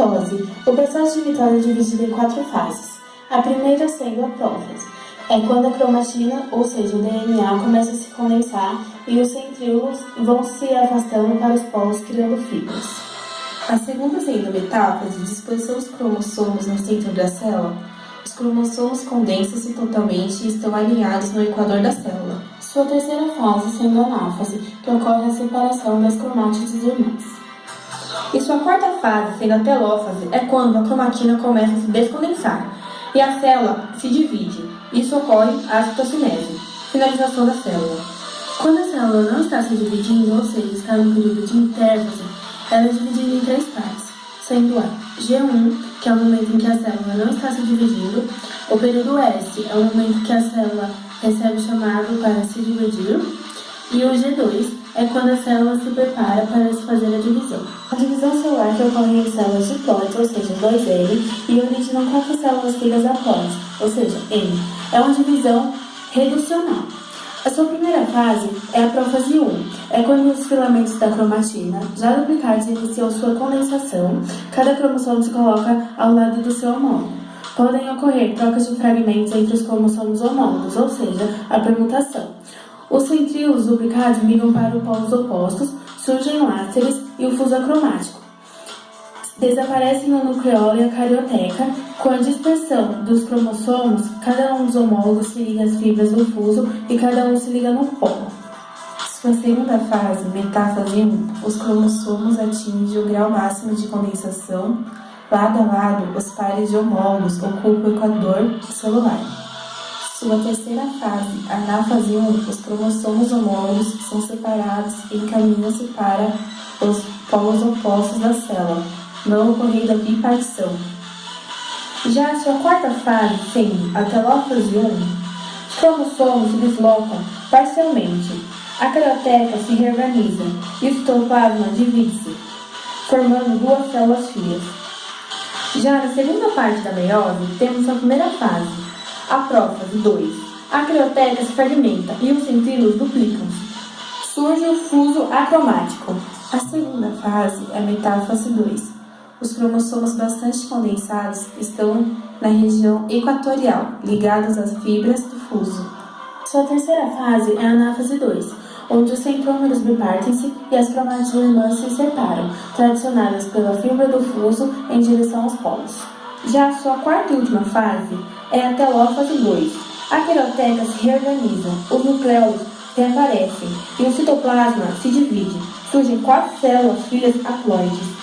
Mitose. O processo de mitose é dividido em 4 fases. A primeira sendo a prófase. É quando a cromatina, ou seja, o DNA, começa a se condensar e os centríolos vão se afastando para os polos, criando fibras. A segunda sendo a metáfase, disposição dos cromossomos no centro da célula. Os cromossomos condensam-se totalmente e estão alinhados no equador da célula. Sua terceira fase sendo a anáfase, que ocorre a separação das cromátides irmãs. E sua quarta fase, sendo a telófase, é quando a cromatina começa a se descondensar e a célula se divide. Isso ocorre a citocinese, finalização da célula. Quando a célula não está se dividindo, ou seja, está no período de intérfase, ela é dividida em 3 partes, sendo a G1, que é o momento em que a célula não está se dividindo, o período S é o momento que a célula recebe o chamado para se dividir, e o G2 é quando a célula se prepara para se fazer a divisão. A divisão celular que ocorre em células diploides, ou seja, 2N, e originam 4 células filhas haploides, ou seja, N, é uma divisão reducional. A sua primeira fase é a prófase 1, é quando os filamentos da cromatina, já duplicados, iniciam sua condensação, cada cromossomo se coloca ao lado do seu homólogo. Podem ocorrer trocas de fragmentos entre os cromossomos homólogos, ou seja, a permutação. Os centríolos duplicados migram para os polos opostos, surgem lásteres e o fuso acromático. Desaparecem no nucleolo e a carioteca. Com a dispersão dos cromossomos, cada um dos homólogos se liga às fibras do fuso e cada um se liga no polo. Sua segunda fase, metáfase 1, os cromossomos atingem o grau máximo de condensação. Lado a lado, os pares de homólogos ocupam o equador celular. Sua terceira fase, a anáfase 1, os cromossomos homólogos são separados e encaminham-se para os polos opostos da célula, não ocorrendo a bipartição. Já a sua quarta fase, sendo a telófase 1, os cromossomos se deslocam parcialmente, a carioteca se reorganiza e o citoplasma divide-se, formando 2 células filhas. Já na segunda parte da meiose, temos a primeira fase, a prófase 2. A carioteca se fragmenta e os centríolos duplicam-se. Surge o fuso acromático. A segunda fase é a metáfase 2. Os cromossomos bastante condensados estão na região equatorial, ligados às fibras do fuso. Sua terceira fase é a anáfase 2, onde os centrômeros bipartem-se e as cromátides irmãs se separam, tracionadas pela fibra do fuso em direção aos polos. Já a sua quarta e última fase é a telófase 2. A carioteca se reorganiza, os nucleolos reaparecem e o citoplasma se divide. Surgem 4 células filhas haploides.